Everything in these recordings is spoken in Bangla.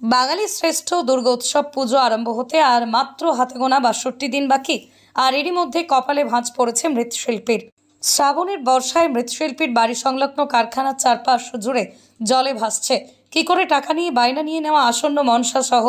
বাঙালি শ্রেষ্ঠ দুর্গোৎসব পুজো আরম্ভ হতে আর মাত্র হাতে গোনা ৬২ দিন বাকি। আর এরই মধ্যে কপালে ভাঁজ পড়েছে মৃৎশিল্পীর। শ্রাবণের বর্ষায় মৃৎশিল্পীর বাড়ি সংলগ্ন কারখানার চারপাশ জুড়ে জলে ভাসছে। কি করে টাকা নিয়ে বায়না নিয়ে নেওয়া আসন্ন মনসা সহ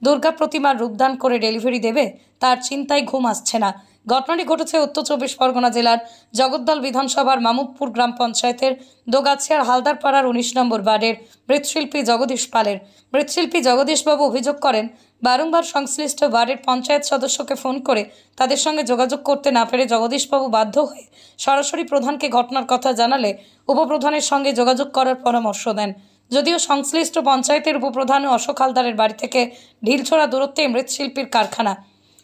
দুর্গা প্রতিমার রূপদান করে ডেলিভারি দেবে তার চিন্তায় ঘুম আসছে না। ঘটনাটি ঘটেছে উত্তর ২৪ পরগনা জেলার জগদ্দল বিধানসভার মামুদপুর গ্রাম পঞ্চায়েতের দোগাছিয়ার হালদারপাড়ার ১৯ নম্বর ওয়ার্ডের মৃৎশিল্পী জগদীশ পালের। মৃৎশিল্পী জগদীশবাবু অভিযোগ করেন, বারংবার সংশ্লিষ্ট ওয়ার্ডের পঞ্চায়েত সদস্যকে ফোন করে তাদের সঙ্গে যোগাযোগ করতে না পেরে জগদীশবাবু বাধ্য হয়ে সরাসরি প্রধানকে ঘটনার কথা জানালে উপপ্রধানের সঙ্গে যোগাযোগ করার পরামর্শ দেন। যদিও সংশ্লিষ্ট পঞ্চায়েতের উপপ্রধান অশোক হালদারের বাড়ি থেকে ঢিলছোড়া দূরত্বে মৃৎশিল্পীর কারখানা।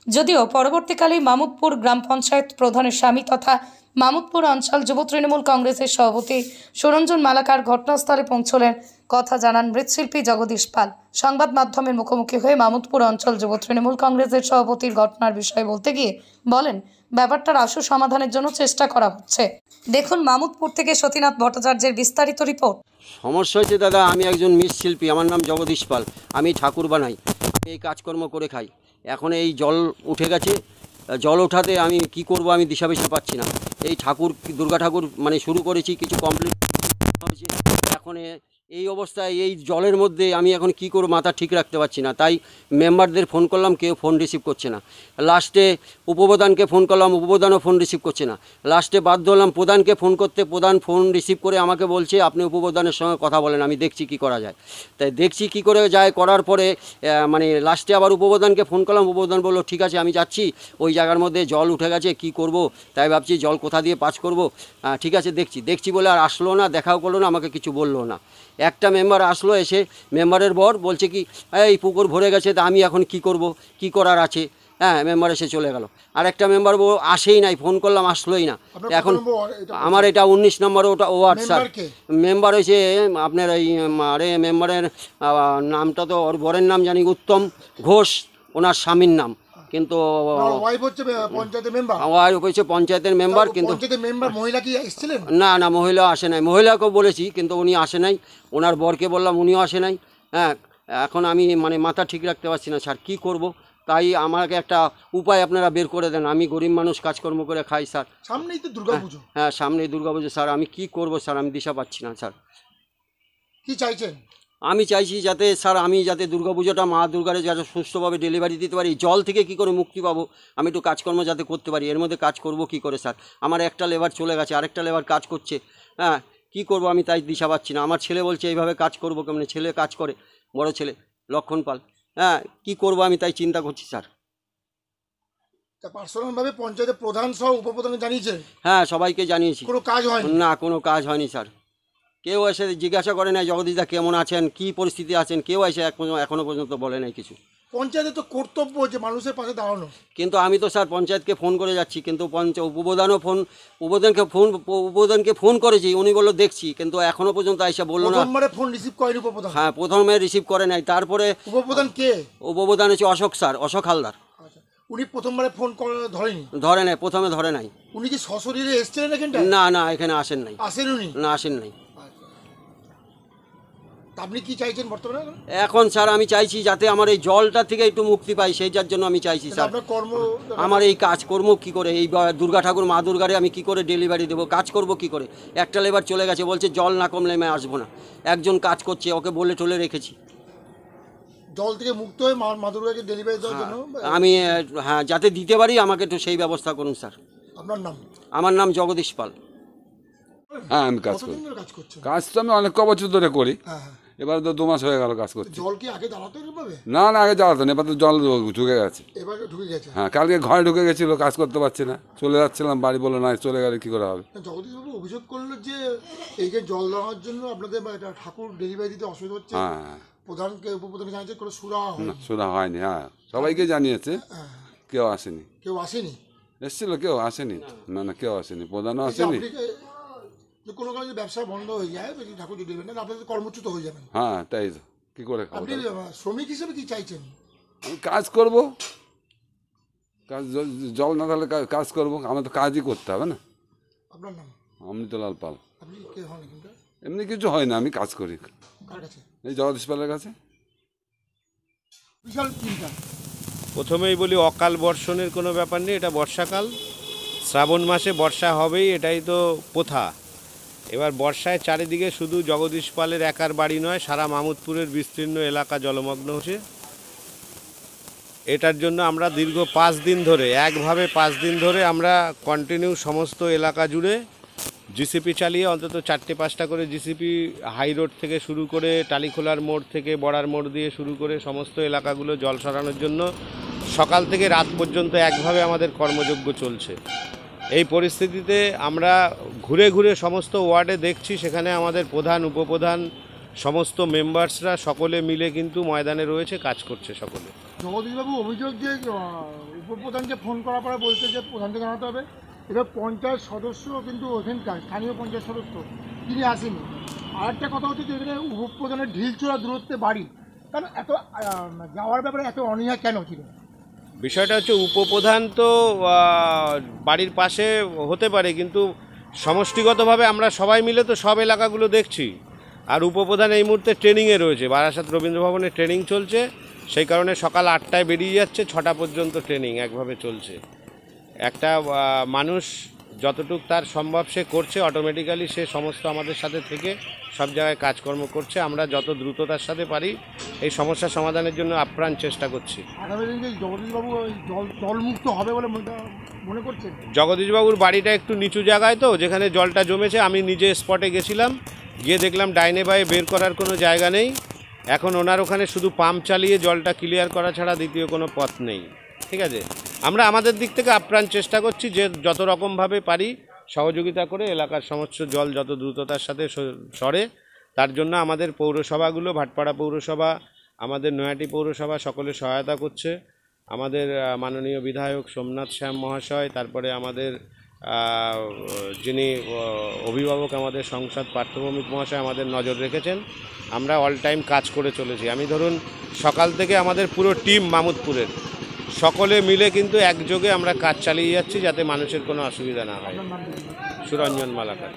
যদিও পরবর্তীকালে মামুদপুর গ্রাম পঞ্চায়েত প্রধানের স্বামী তথা মামুদপুর অঞ্চল যুব তৃণমূল কংগ্রেসের সভাপতি সুরঞ্জন মালাকার ঘটনাস্থলে পৌঁছলেন। কথা জানান মৃৎশিল্পী জগদীশ পাল। সংবাদ মাধ্যমের মুখোমুখি হয়ে মামুদপুর অঞ্চল যুব তৃণমূল কংগ্রেসের সভাপতির ঘটনার বিষয়ে বলতে গিয়ে বলেন, ব্যাপারটার আশু সমাধানের জন্য চেষ্টা করা হচ্ছে। দেখুন মামুদপুর থেকে সতীনাথ ভট্টাচার্যের বিস্তারিত রিপোর্ট। সমস্যা হচ্ছে দাদা, আমি একজন মৃৎশিল্পী, আমার নাম জগদীশ পাল। আমি ঠাকুর বানাই, আমি এই কাজকর্ম করে খাই। এখন এই জল উঠে গেছে, জল ওঠাতে আমি কি করব আমি দিশাপিসা পাচ্ছি না। এই ঠাকুর দুর্গা ঠাকুর মানে শুরু করেছি, কিছু কমপ্লিট হয়েছে, এখন এই অবস্থায় এই জলের মধ্যে আমি এখন কি করব মাথা ঠিক রাখতে পারছি না। তাই মেম্বারদের ফোন করলাম, কেউ ফোন রিসিভ করছে না। লাস্টে উপপ্রধানকে ফোন করলাম, উপপ্রধানও ফোন রিসিভ করছে না। লাস্টে বাধ্য হলাম প্রধানকে ফোন করতে। প্রধান ফোন রিসিভ করে আমাকে বলছে, আপনি উপপ্রধানের সঙ্গে কথা বলেন, আমি দেখছি কি করা যায়। তাই দেখছি কি করে যায়, করার পরে মানে লাস্টে আবার উপপ্রধানকে ফোন করলাম। উপপ্রধান বললো, ঠিক আছে আমি যাচ্ছি, ওই জায়গার মধ্যে জল উঠে গেছে, কি করব তাই ভাবছি, জল কোথা দিয়ে পাস করব। ঠিক আছে দেখছি বলে আর আসলো না, দেখাও করলো না, আমাকে কিছু বললো না। একটা মেম্বার আসলো, এসে মেম্বারের বর বলছে কি, এই পুকুর ভরে গেছে, তা আমি এখন কি করব, কি করার আছে। হ্যাঁ, মেম্বার এসে চলে গেল। আর একটা মেম্বার আসেই নাই, ফোন করলাম আসলোই না। এখন আমার এটা ১৯ নম্বর ওটা ওয়ার্ড স্যার। মেম্বার হয়েছে আপনার এই মেম্বারের নামটা তো ওর বরের নাম জানি, উত্তম ঘোষ, ওনার স্বামীর নাম। কিন্তু পঞ্চায়েতের মেম্বার, কিন্তু না মহিলা আসে নাই। মহিলাকেও বলেছি কিন্তু উনি আসে নাই। ওনার বরকে বললাম, উনিও আসে নাই। হ্যাঁ, এখন আমি মানে মাথা ঠিক রাখতে পারছি না স্যার, কি করব। তাই আমাকে একটা উপায় আপনারা বের করে দেন। আমি গরিব মানুষ, কাজকর্ম করে খাই স্যার। সামনেই তো দুর্গাপুজো। হ্যাঁ, সামনেই দুর্গাপুজো স্যার, আমি কি করব স্যার, আমি দিশা পাচ্ছি না স্যার। কি চাইছেন? আমি চাইছি যাতে স্যার আমি যাতে দুর্গাপুজোটা মা দুর্গারে যাতে সুস্থভাবে ডেলিভারি দিতে পারি। জল থেকে কি করে মুক্তি পাবো, আমি একটু কাজকর্ম যাতে করতে পারি। এর মধ্যে কাজ করব কি করে স্যার? আমার একটা লেবার চলে গেছে, আরেকটা লেবার কাজ করছে। হ্যাঁ, কি করব আমি তাই দিশা পাচ্ছি না। আমার ছেলে বলছে এইভাবে কাজ করবো কেমন, ছেলে কাজ করে, বড় ছেলে লক্ষণ পাল। হ্যাঁ, কি করব আমি তাই চিন্তা করছি স্যার। পার্সোনালভাবে পঞ্চায়েতের প্রধান সহ উপপ্রধান জানিয়েছেন? হ্যাঁ, সবাইকে জানিয়েছি। কোনো কাজ হয়নি? না, কোনো কাজ হয়নি স্যার। কেউ এসে জিজ্ঞাসা করে নাই জগদীশদা কেমন আছেন, কি পরিস্থিতি আছেন, কেউ এসে এখনো পর্যন্ত বলে নাই কিছু। পঞ্চায়েতের তো কর্তব্য যে মানুষের পাশে দাঁড়ানো। কিন্তু আমি তো স্যার পঞ্চায়েতকে ফোন করে যাচ্ছি, কিন্তু উপপ্রধানকে ফোন করেছি, উনি বললো দেখছি, কিন্তু এখনো পর্যন্ত আইসা বললো না। ফোন রিসিভ করেনি উপপ্রধান? হ্যাঁ, প্রথমে রিসিভ করে নাই। তারপরে উপপ্রধান কে? উপপ্রধান হচ্ছে অশোক স্যার, অশোক হালদার। উনি প্রথমবারে ফোন ধরেনি? ধরে নাই, প্রথমে ধরে নাই। উনি কি সশরীরে এসেছিলেন এখানটা? না, এখানে আসেন নাই। আসেন উনি? না, আসেন নাই। আপনি কি চাইছেন বর্তমানে? এখন স্যার আমি চাইছি যাতে আমার এই জলটা থেকে একটু মুক্তি পাই, সেই যার জন্য আমি চাইছি স্যার। আমার এই কাজকর্ম কি করে, এই দুর্গা ঠাকুর মা দুর্গারে আমি কি করে ডেলিভারি দেবো, কাজ করব কি করে? একটা লেবার চলে গেছে, বলছে জল না কমলে আমি আসবো না। একজন কাজ করছে, ওকে বলে টলে রেখেছি। জল থেকে মুক্ত হয়ে মা দুর্গাকে ডেলিভারি দেওয়ার জন্য আমি হ্যাঁ যাতে দিতে পারি, আমাকে একটু সেই ব্যবস্থা করুন স্যার। আপনার নাম? আমার নাম জগদীশ পাল। হ্যাঁ, আমি কাজ করি। কাজ তো আমি অনেক বছর ধরে করি। এবার তো 2 মাস হয়ে গেল কাজ করছি। জল কি আগে জ্বালাতো এভাবে? না, আগে জ্বালাতো না, এবার তো জল ঢুকে গেছে। এবার ঢুকে গেছে? হ্যাঁ, কালকে ঘরে ঢুকে গেছিল, কাজ করতে পারছি না, চলে যাচ্ছিলাম বাড়ি, বললো না চলে গেলে কি করে হবে। জগদীশবাবু অভিযোগ করলো যে এই যে জল দেওয়ার জন্য আপনাদের ঠাকুর ডেলিভারি দিতে অসুবিধা হচ্ছে। হ্যাঁ, প্রধানকে উপপ্রধানকে জানিয়েছে, কোনো সুরা হয়নি। হ্যাঁ, সবাইকে জানিয়েছে, কেউ আসেনি। এসেছিল, কেউ আসেনি। না, কেউ আসেনি, প্রধানও আসেনি। কোনো কারণে ব্যবসা বন্ধ হয়ে যায়, ঠাকুর যদি দেবেন না, আপনাদের কর্মচ্যুত হয়ে যাবেন। হ্যাঁ, তাই তো, কি করে খাবো? আপনি শ্রমিক হিসেবে কি চাইছেন? আমি কাজ করবো, জল না থাকলে কাজ করবো, আমার তো কাজই করতে হবে না। আপনার নাম? অমৃতলাল পাল। আপনি কে হন এখানটা? এমনি কিছু হয় না, আমি কাজ করি। কার কাছে? এই জগদীশ পালের কাছে। বিশাল চিন্তা। প্রথমেই বলি, অকাল বর্ষণের কোনো ব্যাপার নেই, এটা বর্ষাকাল। শ্রাবণ মাসে বর্ষা হবেই, এটাই তো প্রথা। এবার বর্ষায় চারিদিকে শুধু জগদীশ পালের একার বাড়ি নয়, সারা মামুদপুরের বিস্তীর্ণ এলাকা জলমগ্ন হচ্ছে। এটার জন্য আমরা দীর্ঘ 5 দিন ধরে, একভাবে 5 দিন ধরে আমরা কন্টিনিউ সমস্ত এলাকা জুড়ে জিসিপি চালিয়ে অন্তত 4-5টা করে জিসিপি, হাই রোড থেকে শুরু করে টালিখোলার মোড় থেকে বড়ার মোড় দিয়ে শুরু করে সমস্ত এলাকাগুলো জল সরানোর জন্য সকাল থেকে রাত পর্যন্ত একভাবে আমাদের কর্মযজ্ঞ চলছে। এই পরিস্থিতিতে আমরা ঘুরে ঘুরে সমস্ত ওয়ার্ডে দেখছি, সেখানে আমাদের প্রধান, উপপ্রধান, সমস্ত মেম্বার্সরা সকলে মিলে কিন্তু ময়দানে রয়েছে, কাজ করছে সকলে। জগদীশবাবু, অভিযোগ যে উপপ্রধানকে ফোন করার পরে বলছে যে প্রধানকে জানাতে হবে, এবার পঞ্চায়েত সদস্য কিন্তু ওখানকার স্থানীয় পঞ্চায়েত সদস্য তিনি আসেনি। আর একটা কথা হচ্ছে যে এখানে উপপ্রধানের ঢিলছোড়া দূরত্বে বাড়ি, কারণ এত যাওয়ার ব্যাপারে এত অনীহা কেন ছিল? বিষয়টা হচ্ছে, উপপ্রধান তো বাড়ির পাশে হতে পারে, কিন্তু সমষ্টিগতভাবে আমরা সবাই মিলে তো সব এলাকাগুলো দেখছি। আর উপপ্রধান এই মুহূর্তে ট্রেনিংয়ে রয়েছে, বারাসাত রবীন্দ্র ভবনে ট্রেনিং চলছে, সেই কারণে সকাল 8টায় বেরিয়ে যাচ্ছে, 6টা পর্যন্ত ট্রেনিং একভাবে চলছে। একটা মানুষ যতটুক তার সম্ভব সে করছে, অটোমেটিক্যালি সে সমস্ত আমাদের সাথে থেকে সব জায়গায় কাজকর্ম করছে। আমরা যত দ্রুততার সাথে পারি এই সমস্যা সমাধানের জন্য আপ্রাণ চেষ্টা করছি। আগামী দিনে জগদীশবাবু জলমুক্ত হবে বলে মনে করছেন? জগদীশবাবুর বাড়িটা একটু নিচু জায়গায়, তো যেখানে জলটা জমেছে, আমি নিজে স্পটে গেছিলাম, গিয়ে দেখলাম ডাইনে বায়ে বের করার কোনো জায়গা নেই। এখন ওনার ওখানে শুধু পাম্প চালিয়ে জলটা ক্লিয়ার করা ছাড়া দ্বিতীয় কোনো পথ নেই। ঠিক আছে, আমরা আমাদের দিক থেকে আপ্রাণ চেষ্টা করছি যে যত রকমভাবে পারি সহযোগিতা করে এলাকার সমস্ত জল যত দ্রুততার সাথে সরে, তার জন্য আমাদের পৌরসভাগুলো, ভাটপাড়া পৌরসভা, আমাদের নয়াটি পৌরসভা সকলে সহায়তা করছে। আমাদের মাননীয় বিধায়ক সোমনাথ শ্যাম মহাশয়, তারপরে আমাদের যিনি অভিভাবক আমাদের সংসদ পার্থভৌমিক মহাশয় আমাদের নজর রেখেছেন। আমরা অল টাইম কাজ করে চলেছি। আমি ধরুন সকাল থেকে আমাদের পুরো টিম মামুদপুরের সকলে মিলে কিন্তু একযোগে আমরা কাজ চালিয়ে যাচ্ছি, যাতে মানুষের কোনো অসুবিধা না হয়। সুরঞ্জন মালাকার।